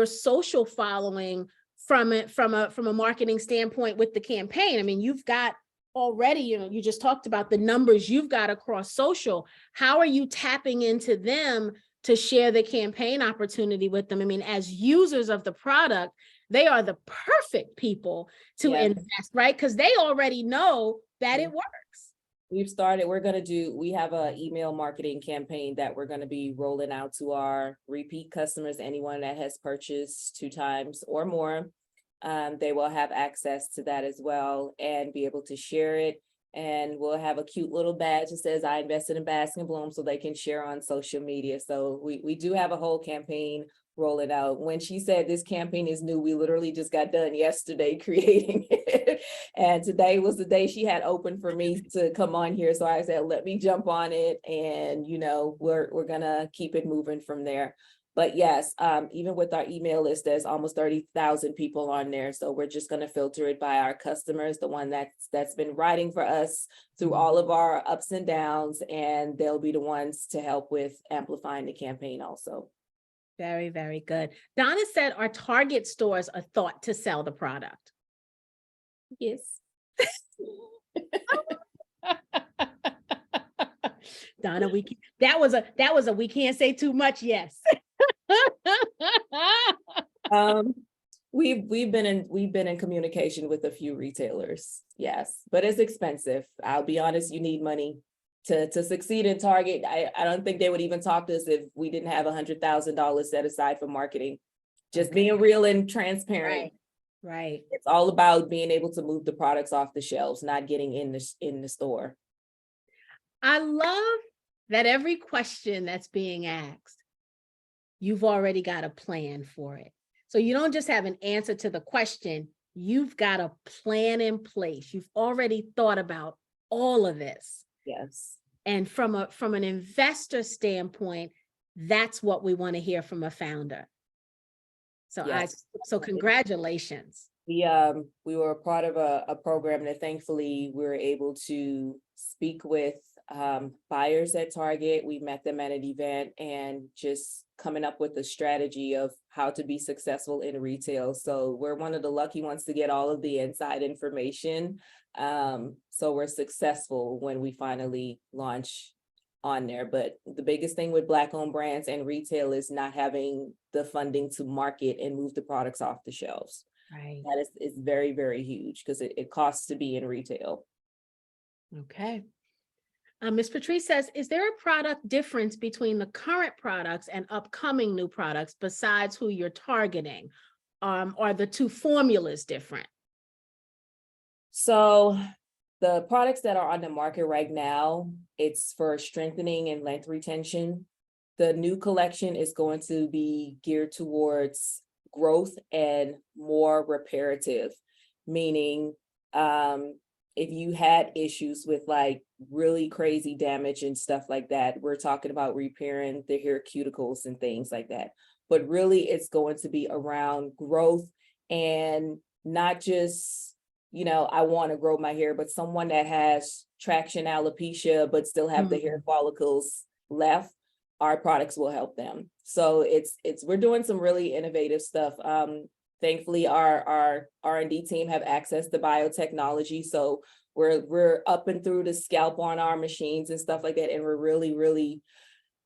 social following from a marketing standpoint with the campaign? I mean, you've got already, you just talked about the numbers you've got across social. How are you tapping into them to share the campaign opportunity with them? I mean, as users of the product, they are the perfect people to invest, right? Because they already know that it works. We have an email marketing campaign that we're going to be rolling out to our repeat customers. Anyone that has purchased 2 times or more, they will have access to that as well and be able to share it. And we'll have a cute little badge that says I invested in Bask and Bloom, so they can share on social media. So we do have a whole campaign rolling out. When she said this campaign is new, we literally just got done yesterday creating it. And today was the day she had open for me to come on here. So I said, let me jump on it. And, we're going to keep it moving from there. But yes, even with our email list, there's almost 30,000 people on there. So we're just going to filter it by our customers, the one that's been writing for us through all of our ups and downs. And they'll be the ones to help with amplifying the campaign also. Very, very good. Donna said, are Target stores a thought to sell the product? Yes. Donna, that was a we can't say too much. Yes. We've been in communication with a few retailers. Yes, but it's expensive. I'll be honest, you need money to succeed in Target. I don't think they would even talk to us if we didn't have $100,000 set aside for marketing. Just being real and transparent. Right. It's all about being able to move the products off the shelves, not getting in the store. I love that every question that's being asked, you've already got a plan for it. So you don't just have an answer to the question, you've got a plan in place. You've already thought about all of this. Yes. And from an investor standpoint, that's what we want to hear from a founder. So yes. So congratulations. We were a part of a program that thankfully we were able to speak with buyers at Target. We met them at an event and just coming up with a strategy of how to be successful in retail. So we're one of the lucky ones to get all of the inside information. So we're successful when we finally launch on there. But the biggest thing with Black-owned brands and retail is not having the funding to market and move the products off the shelves. Right. That is very, very huge because it costs to be in retail. Okay. Ms. Patrice says, is there a product difference between the current products and upcoming new products besides who you're targeting? Are the 2 formulas different? So the products that are on the market right now, it's for strengthening and length retention. The new collection is going to be geared towards growth and more reparative, meaning if you had issues with like really crazy damage and stuff like that, we're talking about repairing the hair cuticles and things like that. But really it's going to be around growth and not just, I want to grow my hair, but someone that has traction alopecia, but still have the hair follicles left, our products will help them. So we're doing some really innovative stuff. Thankfully, our R&D team have access to biotechnology. So we're up and through the scalp on our machines and stuff like that. And we're really, really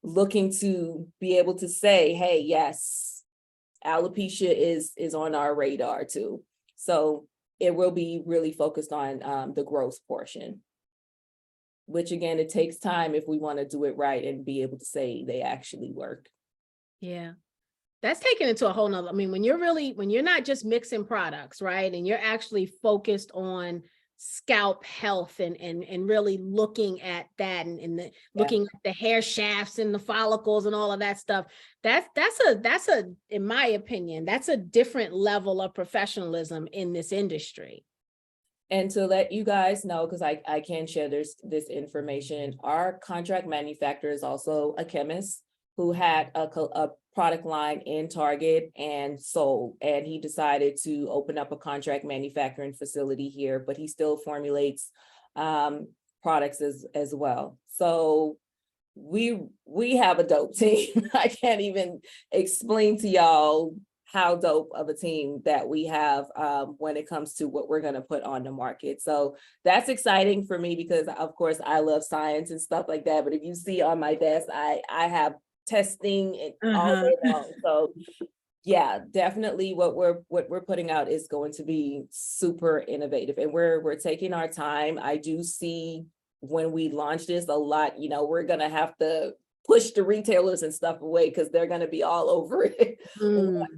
looking to be able to say, hey, yes, alopecia is on our radar too. So it will be really focused on the growth portion, which again, it takes time if we want to do it right and be able to say they actually work. Yeah. That's taken it to a whole nother, I mean, when you're not just mixing products, right? And you're actually focused on scalp health and really looking at that and looking at the hair shafts and the follicles and all of that stuff. That's a, in my opinion, that's a different level of professionalism in this industry. And to let you guys know, because I can share this information, our contract manufacturer is also a chemist who had a product line in Target and sold, and he decided to open up a contract manufacturing facility here, but he still formulates products as well. So we have a dope team. I can't even explain to y'all how dope of a team that we have when it comes to what we're going to put on the market. So that's exciting for me because of course I love science and stuff like that. But if you see on my desk, I have testing and all day long. So yeah, definitely what we're putting out is going to be super innovative, and we're taking our time. I do see when we launch this a lot, we're gonna have to push the retailers and stuff away because they're going to be all over it.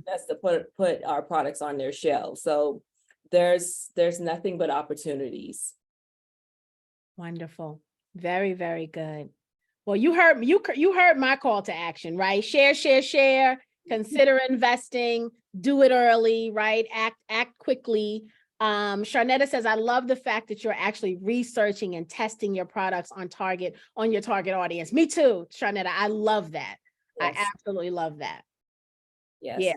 That's to put our products on their shelves. So there's nothing but opportunities. Wonderful. Very, very good. Well, you heard my call to action, right? Share, consider investing, do it early, right? Act quickly. Sharnetta says, I love the fact that you're actually researching and testing your products on your target audience. Me too, Sharnetta. I love that. Yes. I absolutely love that. Yes. Yeah.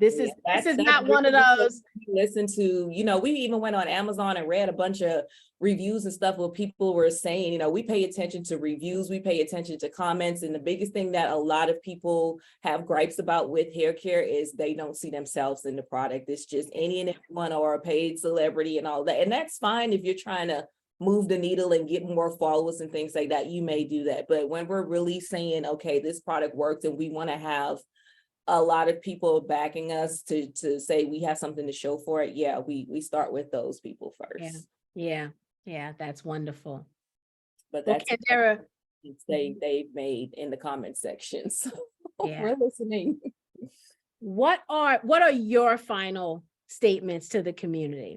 This is not one of those. Listen to, we even went on Amazon and read a bunch of reviews and stuff where people were saying, we pay attention to reviews, we pay attention to comments. And the biggest thing that a lot of people have gripes about with hair care is they don't see themselves in the product. It's just any and everyone or a paid celebrity and all that. And that's fine if you're trying to move the needle and get more followers and things like that, you may do that. But when we're really saying, okay, this product works and we want to have a lot of people backing us to say we have something to show for it. Yeah, we start with those people first. Yeah, that's wonderful. But that's they've made in the comment section. So we're listening. What are your final statements to the community?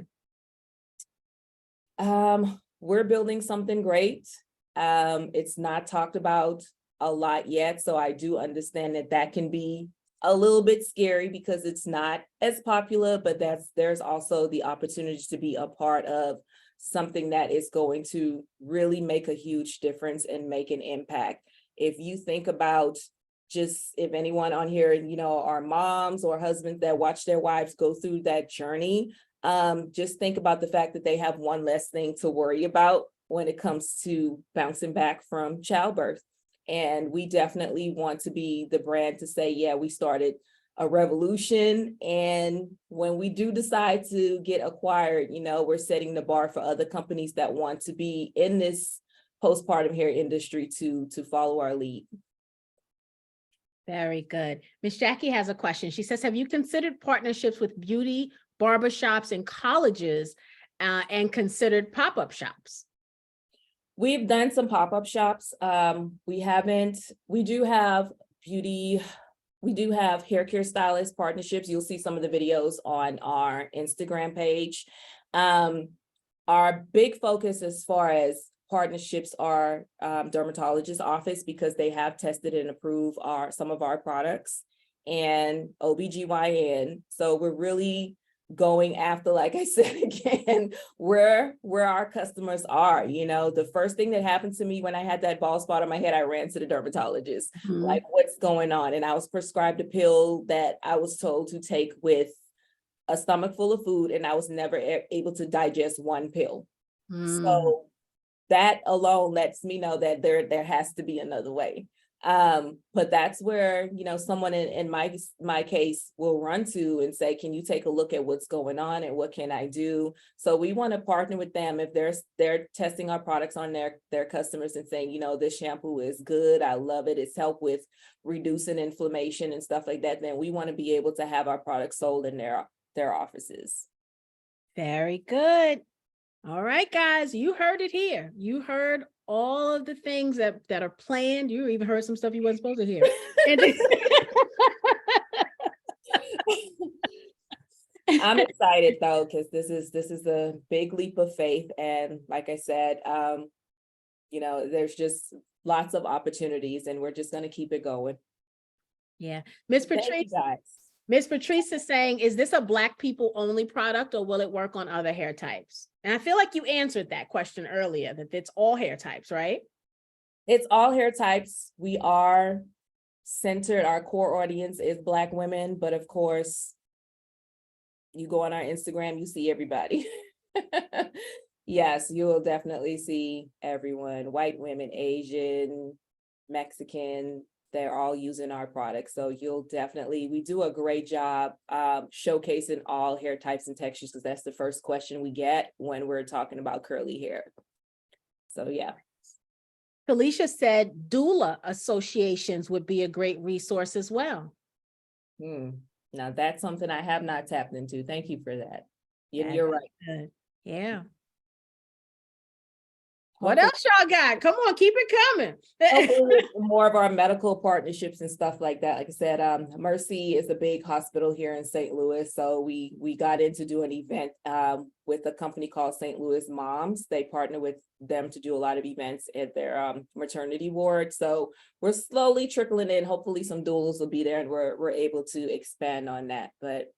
We're building something great. It's not talked about a lot yet, so I do understand that can be a little bit scary because it's not as popular, but there's also the opportunity to be a part of something that is going to really make a huge difference and make an impact. If you think about just if anyone on here, are moms or husbands that watch their wives go through that journey, just think about the fact that they have one less thing to worry about when it comes to bouncing back from childbirth. And we definitely want to be the brand to say, yeah, we started a revolution. And when we do decide to get acquired, we're setting the bar for other companies that want to be in this postpartum hair industry to follow our lead. Very good. Miss Jackie has a question. She says, have you considered partnerships with beauty barbershops and colleges and considered pop-up shops? We've done some pop-up shops. We do have hair care stylist partnerships. You'll see some of the videos on our Instagram page. Our big focus as far as partnerships are dermatologist office because they have tested and approved some of our products, and OBGYN. So we're really going after, like I said again, where our customers are. The first thing that happened to me when I had that bald spot on my head, I ran to the dermatologist. Like, what's going on? And I was prescribed a pill that I was told to take with a stomach full of food, and I was never able to digest one pill. So that alone lets me know that there has to be another way. But that's where, someone in my case will run to and say, can you take a look at what's going on and what can I do? So we want to partner with them if they're testing our products on their customers and saying, this shampoo is good, I love it, it's helped with reducing inflammation and stuff like that. Then we want to be able to have our products sold in their offices. Very good. All right, guys, you heard it here. You heard all of the things that are planned. You even heard some stuff you wasn't supposed to hear. And I'm excited though, because this is a big leap of faith. And like I said, there's just lots of opportunities and we're just gonna keep it going. yeah, Miss Thank you, Patrice. guys. Miss Patrice is saying, is this a Black people only product or will it work on other hair types? And I feel like you answered that question earlier, that it's all hair types, right? It's all hair types. We are centered, our core audience is Black women, but of course, you go on our Instagram, you see everybody. Yes, you will definitely see everyone, white women, Asian, Mexican, they're all using our products. So we do a great job showcasing all hair types and textures, because that's the first question we get when we're talking about curly hair. So yeah. Felicia said doula associations would be a great resource as well. Now that's something I have not tapped into. Thank you for that. Yeah, You're right. good. Yeah. What else y'all got? Come on, keep it coming. Hopefully more of our medical partnerships and stuff like that. Like I said, Mercy is a big hospital here in St. Louis. So we got in to do an event with a company called St. Louis Moms. They partner with them to do a lot of events at their maternity ward. So we're slowly trickling in. Hopefully some doulas will be there and we're able to expand on that. But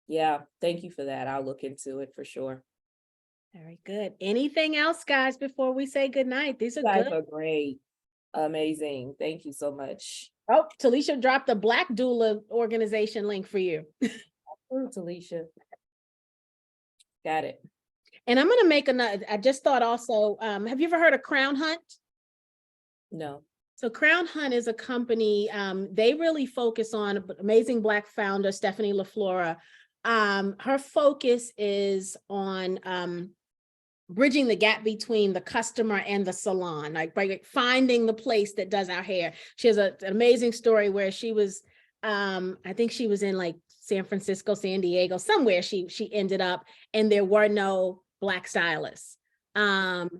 yeah, thank you for that. I'll look into it for sure. Very good. Anything else, guys, before we say goodnight? These are You guys good. are great. Amazing. Thank you so much. Oh, Talisha dropped the Black Doula organization link for you. Talisha. Got it. And I'm going to make another, I just thought also, have you ever heard of Crown Hunt? No. So Crown Hunt is a company, they really focus on amazing Black founder, Stephanie LaFlora. Her focus is on bridging the gap between the customer and the salon, like finding the place that does our hair. She has an amazing story where she was, I think she was in like San Francisco, San Diego, somewhere she ended up, and there were no Black stylists. And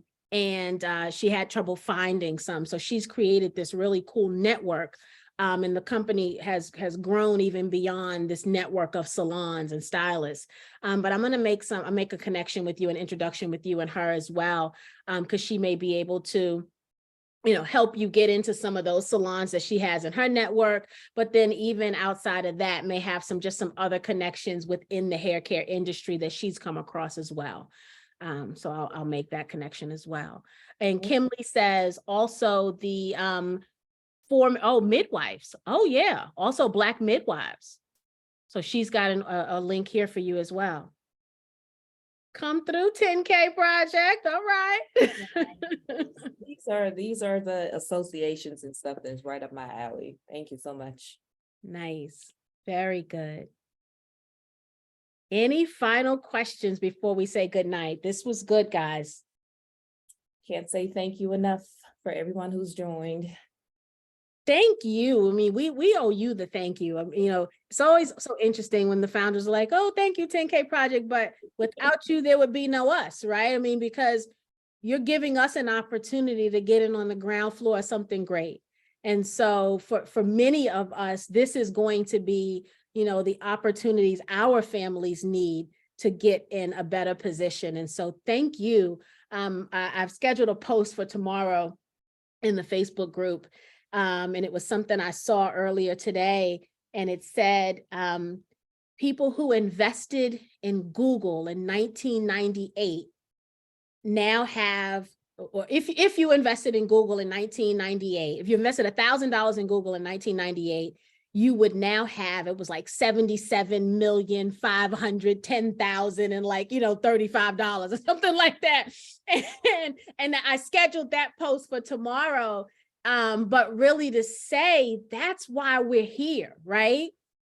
she had trouble finding some. So she's created this really cool network. And the company has grown even beyond this network of salons and stylists. But I'm going to make a connection with you, an introduction with you and her as well, because she may be able to, help you get into some of those salons that she has in her network. But then even outside of that, may have some other connections within the hair care industry that she's come across as well. So I'll make that connection as well. And Kimberly says also the midwives. Oh yeah, also Black midwives. So she's got a link here for you as well. Come through 10K project. All right. These are the associations and stuff that's right up my alley. Thank you so much. Nice. Very good. Any final questions before we say goodnight? This was good, guys. Can't say thank you enough for everyone who's joined. Thank you. I mean, we owe you the thank you. It's always so interesting when the founders are like, oh, thank you, 10K project. But without you, there would be no us, right? I mean, because you're giving us an opportunity to get in on the ground floor of something great. And so for many of us, this is going to be, the opportunities our families need to get in a better position. And so thank you. I've scheduled a post for tomorrow in the Facebook group. And it was something I saw earlier today, and it said, people who invested in Google in 1998 now have, or if you invested in Google in 1998, if you invested $1,000 in Google in 1998, you would now have, it was like 77,510,000 and like, $35 or something like that. And I scheduled that post for tomorrow. But really to say that's why we're here, right?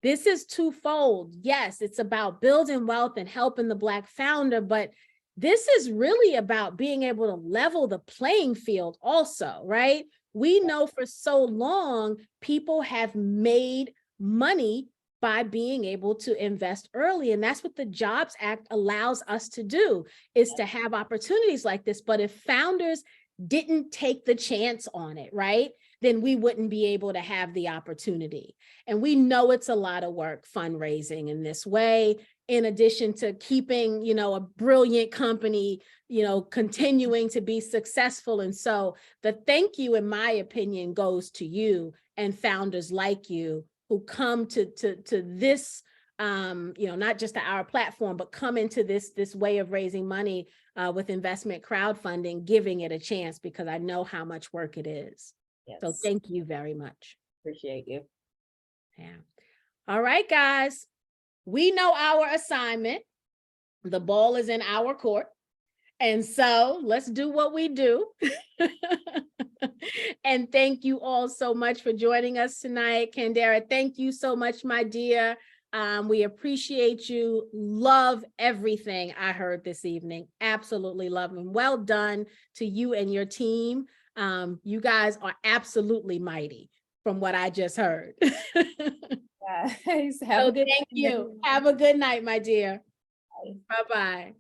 This is twofold. Yes, it's about building wealth and helping the Black founder, but this is really about being able to level the playing field also, right? We know for so long, people have made money by being able to invest early. And that's what the Jobs Act allows us to do, is to have opportunities like this. But if founders didn't take the chance on it, right, then we wouldn't be able to have the opportunity. And we know it's a lot of work fundraising in this way, in addition to keeping, you know, a brilliant company, you know, continuing to be successful. And so the thank you, in my opinion, goes to you and founders like you who come to this, you know, not just to our platform, but come into this way of raising money with investment crowdfunding, giving it a chance, because I know how much work it is. Yes. So thank you very much. Appreciate you. Yeah. All right, guys. We know our assignment. The ball is in our court. And so let's do what we do. And thank you all so much for joining us tonight. Candera, thank you so much, my dear. We appreciate you. Love everything I heard this evening. Absolutely love them. Well done to you and your team. You guys are absolutely mighty from what I just heard. Guys, have So a good thank night. you. Have a good night, my dear. Bye-bye.